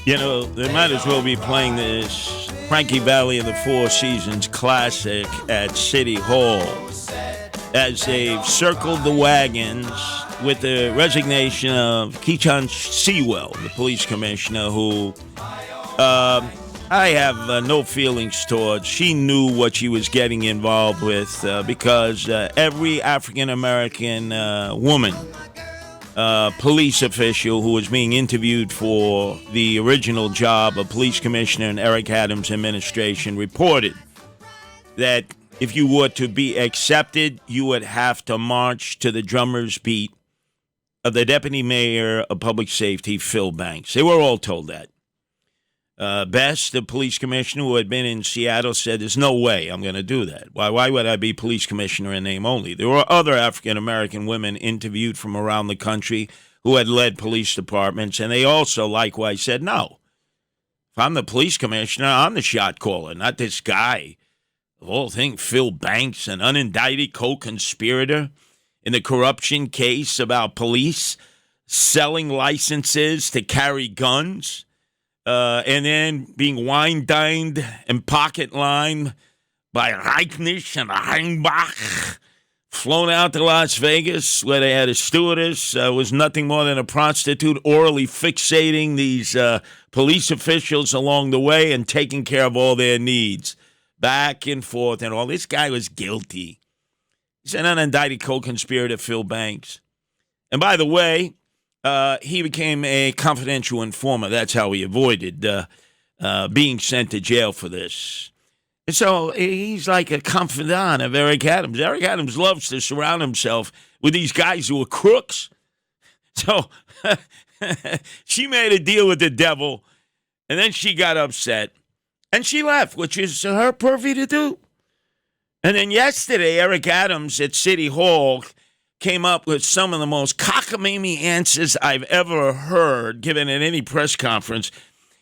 You know, they might as well be playing this Frankie Valli of the Four Seasons classic at City Hall as they've circled the wagons with the resignation of Keechant Sewell, the police commissioner, who I have no feelings towards. She knew what she was getting involved with because every African-American woman police official who was being interviewed for the original job of police commissioner in Eric Adams' administration reported that if you were to be accepted, you would have to march to the drummer's beat of the deputy mayor of public safety, Phil Banks. They were all told that. Best, the police commissioner who had been in Seattle, said, there's no way I'm going to do that. Why would I be police commissioner in name only? There were other African-American women interviewed from around the country who had led police departments, and they also likewise said, no. If I'm the police commissioner, I'm the shot caller, not this guy. The whole thing, Phil Banks, an unindicted co-conspirator in the corruption case about police selling licenses to carry guns. And then being wine-dined and pocket-lined by Reichnish and Reinbach, flown out to Las Vegas where they had a stewardess, was nothing more than a prostitute, orally fixating these police officials along the way and taking care of all their needs. Back and forth and all. This guy was guilty. He's an unindicted co-conspirator, Phil Banks. And by the way, he became a confidential informer. That's how he avoided being sent to jail for this. And so he's like a confidant of Eric Adams. Eric Adams loves to surround himself with these guys who are crooks. So she made a deal with the devil, and then she got upset, and she left, which is her purview to do. And then yesterday, Eric Adams at City Hall came up with some of the most cockamamie answers I've ever heard given at any press conference.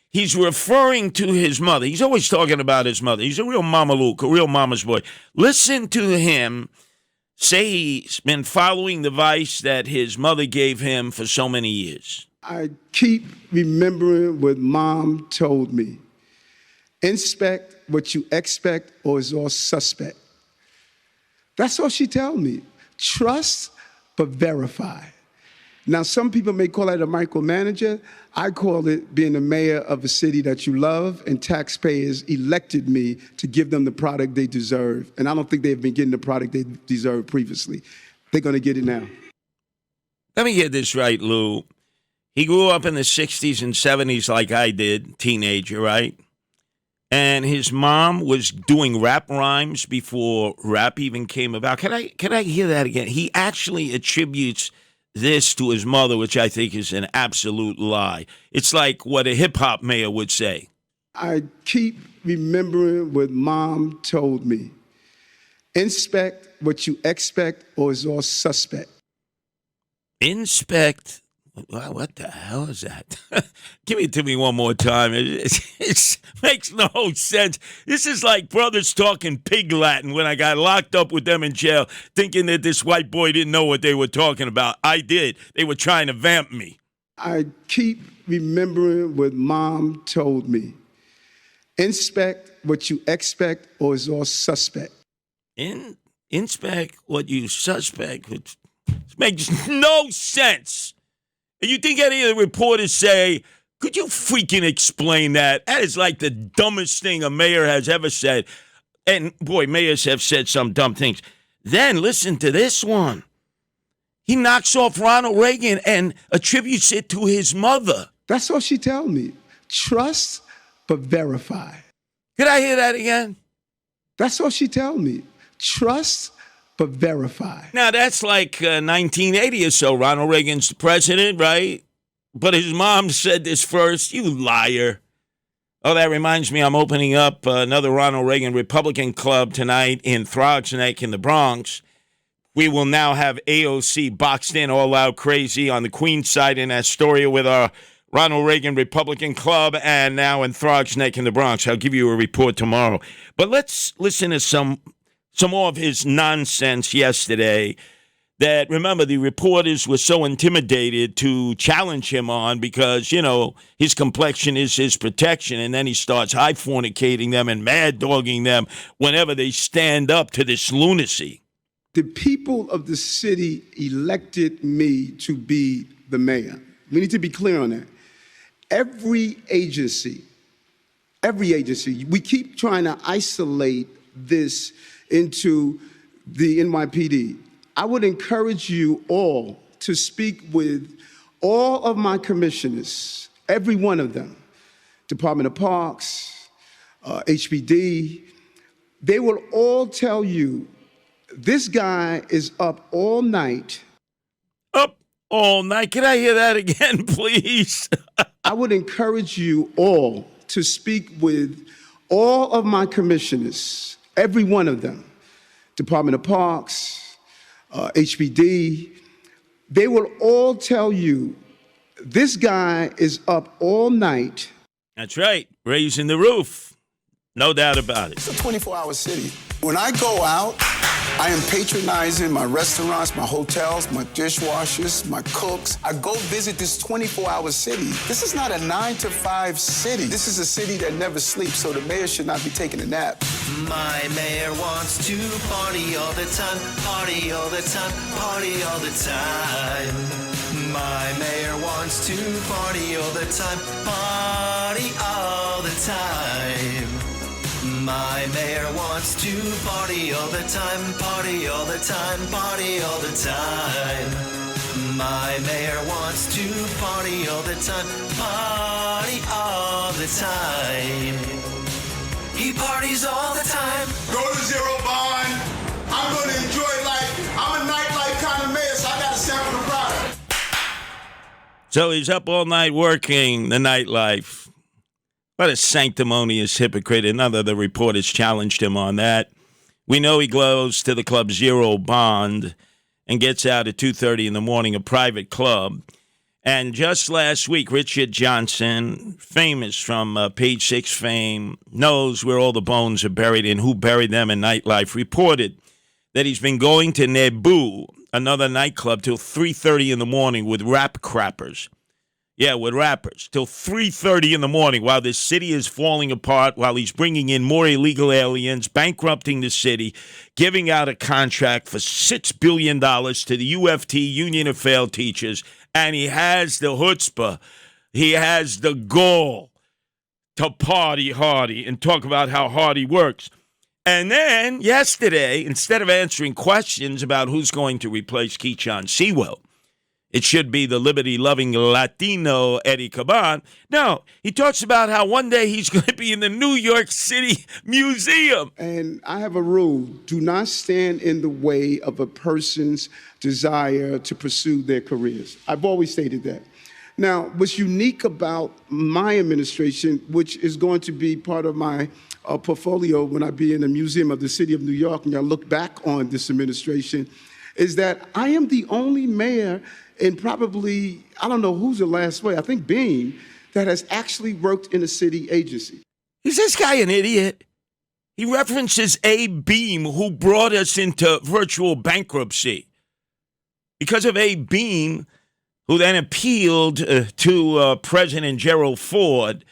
He's referring to his mother. He's always talking about his mother. He's a real Mama-Luke, a real mama's boy. Listen to him say he's been following the advice that his mother gave him for so many years. I keep remembering what Mom told me. Inspect what you expect or is all suspect. That's all she told me. Trust, but verify. Now, some people may call that a micromanager. I call it being the mayor of a city that you love, and taxpayers elected me to give them the product they deserve. And I don't think they've been getting the product they deserved previously. They're going to get it now. Let me get this right, Lou. He grew up in the 60s and 70s like I did, teenager, right? And his mom was doing rap rhymes before rap even came about. Can I hear that again? He actually attributes this to his mother, which I think is an absolute lie. It's like what a hip-hop mayor would say. I keep remembering what Mom told me. Inspect what you expect or is all suspect. Inspect. What the hell is that? Give it to me one more time. It makes no sense. This is like brothers talking pig Latin when I got locked up with them in jail, thinking that this white boy didn't know what they were talking about. I did. They were trying to vamp me. I keep remembering what Mom told me. Inspect what you expect or is all suspect. Inspect what you suspect. It makes no sense. And you think any of the reporters say, could you freaking explain that? That is like the dumbest thing a mayor has ever said. And, boy, mayors have said some dumb things. Then listen to this one. He knocks off Ronald Reagan and attributes it to his mother. That's all she told me. Trust, but verify. Could I hear that again? That's all she told me. Trust, but verify. Now, that's like 1980 or so. Ronald Reagan's the president, right? But his mom said this first. You liar. Oh, that reminds me, I'm opening up another Ronald Reagan Republican Club tonight in Throgs Neck in the Bronx. We will now have AOC boxed in all out crazy on the Queens side in Astoria with our Ronald Reagan Republican Club, and now in Throgs Neck in the Bronx. I'll give you a report tomorrow. But let's listen to some more of his nonsense yesterday that, remember, the reporters were so intimidated to challenge him on because, his complexion is his protection. And then he starts high fornicating them and mad dogging them whenever they stand up to this lunacy. The people of the city elected me to be the mayor. We need to be clear on that. Every agency, we keep trying to isolate this into the NYPD. I would encourage you all to speak with all of my commissioners, every one of them, Department of Parks, HPD. They will all tell you this guy is up all night. Up all night? Can I hear that again, please? I would encourage you all to speak with all of my commissioners, every one of them, Department of Parks, HPD. They will all tell you this guy is up all night. That's right, raising the roof. No doubt about it. It's a 24-hour city. When I go out, I am patronizing my restaurants, my hotels, my dishwashers, my cooks. I go visit this 24-hour city. This is not a 9-to-5 city. This is a city that never sleeps, so the mayor should not be taking a nap. My mayor wants to party all the time, party all the time, party all the time. My mayor wants to party all the time, party all the time. My mayor wants to party all the time, party all the time, party all the time. My mayor wants to party all the time, party all the time. He parties all the time. Go to Zero Bond. I'm going to enjoy life. I'm a nightlife kind of mayor, so I got to sample the product. So he's up all night working the nightlife. What a sanctimonious hypocrite. None of the reporters challenged him on that. We know he goes to the club Zero Bond and gets out at 2:30 in the morning, a private club. And just last week, Richard Johnson, famous from Page Six fame, knows where all the bones are buried and who buried them in nightlife, reported that he's been going to Nebu, another nightclub, till 3:30 in the morning with rap crappers. Yeah, with rappers, till 3:30 in the morning while this city is falling apart, while he's bringing in more illegal aliens, bankrupting the city, giving out a contract for $6 billion to the UFT, Union of Failed Teachers, and he has the chutzpah, he has the gall to party hardy and talk about how hard he works. And then yesterday, instead of answering questions about who's going to replace Keechon Sewell, it should be the liberty-loving Latino Eddie Caban. No, he talks about how one day he's going to be in the New York City Museum. And I have a rule. Do not stand in the way of a person's desire to pursue their careers. I've always stated that. Now, what's unique about my administration, which is going to be part of my portfolio when I be in the Museum of the City of New York, and I look back on this administration, is that I am the only mayor in probably, I don't know who's the last way, I think Beam, that has actually worked in a city agency. Is this guy an idiot? He references Abe Beam, who brought us into virtual bankruptcy. Because of Abe Beam, who then appealed to President Gerald Ford,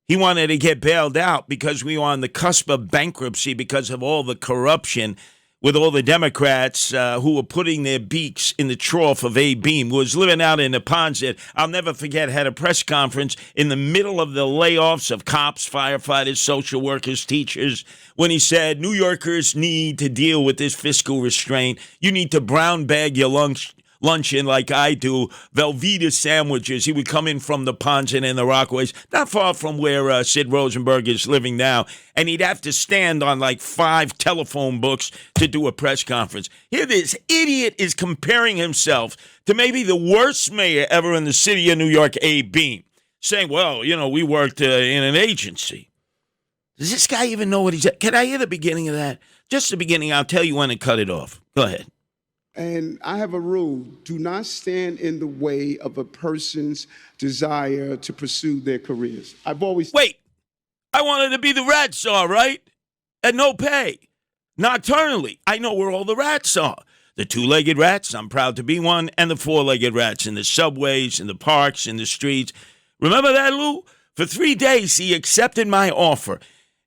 he wanted to get bailed out because we were on the cusp of bankruptcy because of all the corruption with all the Democrats who were putting their beaks in the trough of Abe Beam, who was living out in the Ponset. I'll never forget, had a press conference in the middle of the layoffs of cops, firefighters, social workers, teachers, when he said, New Yorkers need to deal with this fiscal restraint. You need to brown bag your luncheon like I do, Velveeta sandwiches. He would come in from the Ponset and the Rockaways, not far from where Sid Rosenberg is living now, and he'd have to stand on like 5 telephone books to do a press conference. Here this idiot is comparing himself to maybe the worst mayor ever in the city of New York, Abe Beam, saying, well, we worked in an agency. Does this guy even know what he's at? Can I hear the beginning of that? Just the beginning. I'll tell you when to cut it off. Go ahead. And I have a rule. Do not stand in the way of a person's desire to pursue their careers. I've always... Wait. I wanted to be the rat czar, right? At no pay. Nocturnally. I know where all the rats are. The two-legged rats, I'm proud to be one, and the four-legged rats in the subways, in the parks, in the streets. Remember that, Lou? For 3 days, he accepted my offer.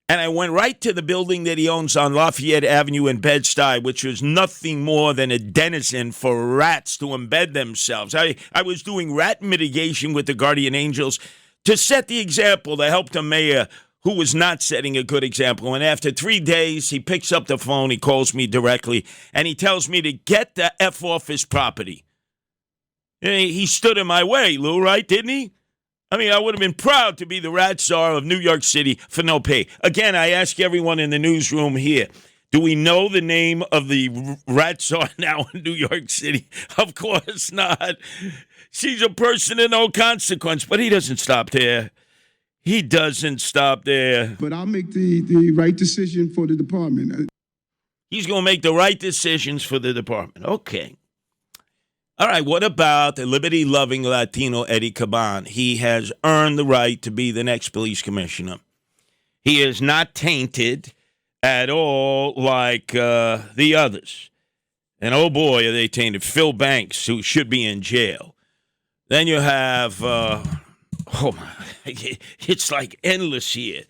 And I went right to the building that he owns on Lafayette Avenue in Bed-Stuy, which was nothing more than a denizen for rats to embed themselves. I was doing rat mitigation with the guardian angels to set the example to help the mayor who was not setting a good example. And after 3 days, he picks up the phone, he calls me directly, and he tells me to get the F off his property. He stood in my way, Lou, right, didn't he? I mean, I would have been proud to be the rat czar of New York City for no pay. Again, I ask everyone in the newsroom here, do we know the name of the rat czar now in New York City? Of course not. She's a person of no consequence, but he doesn't stop there. He doesn't stop there. But I'll make the right decision for the department. He's going to make the right decisions for the department. Okay. All right, what about the liberty-loving Latino Eddie Caban? He has earned the right to be the next police commissioner. He is not tainted at all like the others. And oh boy, are they tainted. Phil Banks, who should be in jail. Then you have, it's like endless here.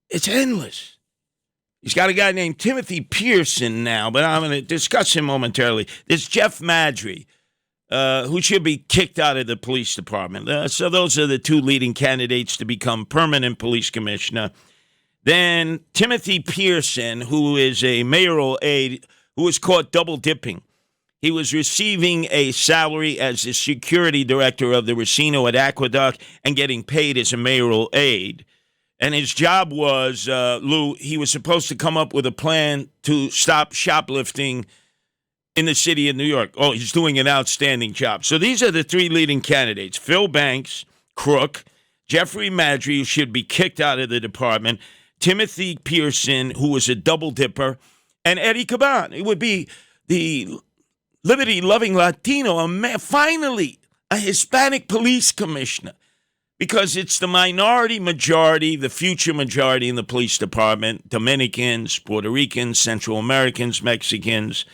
It's endless. He's got a guy named Timothy Pearson now, but I'm going to discuss him momentarily. There's Jeff Madry, who should be kicked out of the police department. So those are the two leading candidates to become permanent police commissioner. Then Timothy Pearson, who is a mayoral aide, who was caught double dipping. He was receiving a salary as the security director of the Racino at Aqueduct and getting paid as a mayoral aide. And his job was, Lou, he was supposed to come up with a plan to stop shoplifting in the city of New York. Oh, he's doing an outstanding job. So these are the three leading candidates. Phil Banks, crook. Jeffrey Madry, who should be kicked out of the department. Timothy Pearson, who was a double dipper. And Eddie Caban. It would be the liberty-loving Latino, finally a Hispanic police commissioner. Because it's the minority majority, the future majority in the police department, Dominicans, Puerto Ricans, Central Americans, Mexicans.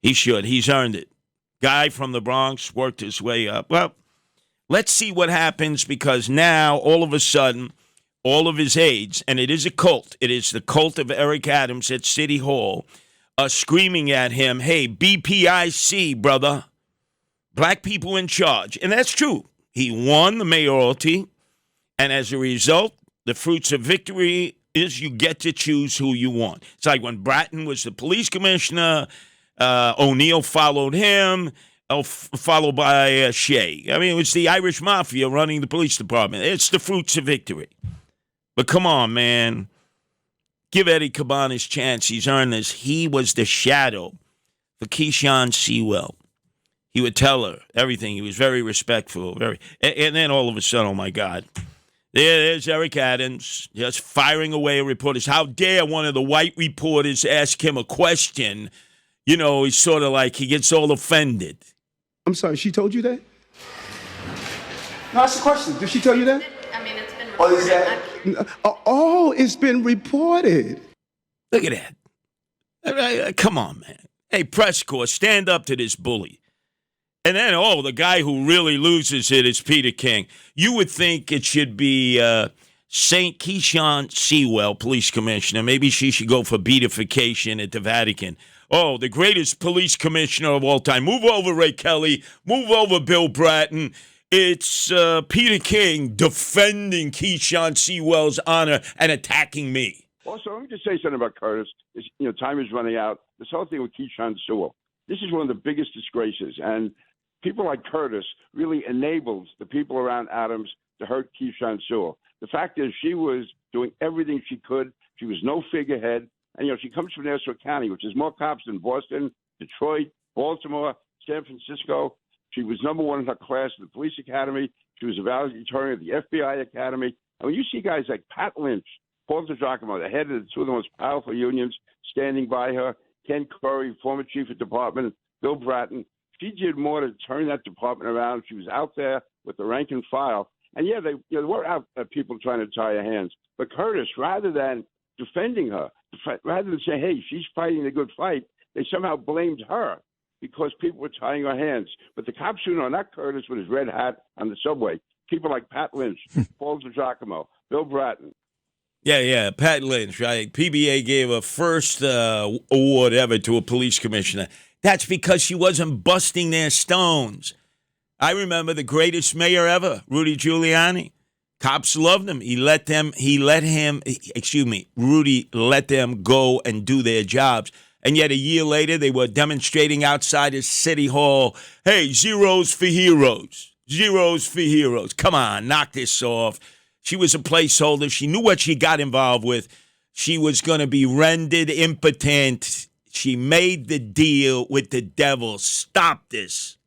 He should. He's earned it. Guy from the Bronx worked his way up. Well, let's see what happens because now, all of a sudden, all of his aides, and it is a cult. It is the cult of Eric Adams at City Hall, are screaming at him, hey, BPIC, brother. Black people in charge. And that's true. He won the mayoralty, and as a result, the fruits of victory is you get to choose who you want. It's like when Bratton was the police commissioner, O'Neill followed him, followed by Shea. I mean, it was the Irish Mafia running the police department. It's the fruits of victory. But come on, man. Give Eddie Caban his chance. He's earned this. He was the shadow for Keyshawn Sewell. He would tell her everything. He was very respectful. And then all of a sudden, oh, my God. There's Eric Adams just firing away at reporters. How dare one of the white reporters ask him a question? You know, he's sort of like he gets all offended. I'm sorry, she told you that? No, that's the question. Did she tell you that? I mean, it's been reported. It's been reported. Look at that. Come on, man. Hey, press corps, stand up to this bully. And then, the guy who really loses it is Peter King. You would think it should be St. Keyshawn Sewell, police commissioner. Maybe she should go for beatification at the Vatican. Oh, the greatest police commissioner of all time. Move over, Ray Kelly. Move over, Bill Bratton. It's Peter King defending Keyshawn Sewell's honor and attacking me. Also, let me just say something about Curtis. Time is running out. This whole thing with Keyshawn Sewell. This is one of the biggest disgraces. And people like Curtis really enables the people around Adams to hurt Keyshawn Sewell. The fact is she was doing everything she could. She was no figurehead. And, she comes from Nassau County, which is more cops than Boston, Detroit, Baltimore, San Francisco. She was number one in her class at the police academy. She was a valedictorian at the FBI academy. And when you see guys like Pat Lynch, Paul DiGiacomo, the head of the two of the most powerful unions, standing by her, Ken Curry, former chief of department, Bill Bratton, she did more to turn that department around. She was out there with the rank and file. And, there were out people trying to tie her hands. But Curtis, rather than defending her, rather than say, hey, she's fighting a good fight, They somehow blamed her because people were tying her hands. But the cops who know, not Curtis with his red hat on the subway, people like Pat Lynch, Paul DiGiacomo, Bill Bratton. Yeah, Pat Lynch, right? PBA gave a first award ever to a police commissioner. That's because she wasn't busting their stones. I remember the greatest mayor ever, Rudy Giuliani. Cops loved him. Rudy let them go and do their jobs. And yet a year later, they were demonstrating outside his city hall. Hey, zeros for heroes. Zeros for heroes. Come on, knock this off. She was a placeholder. She knew what she got involved with. She was going to be rendered impotent. She made the deal with the devil. Stop this.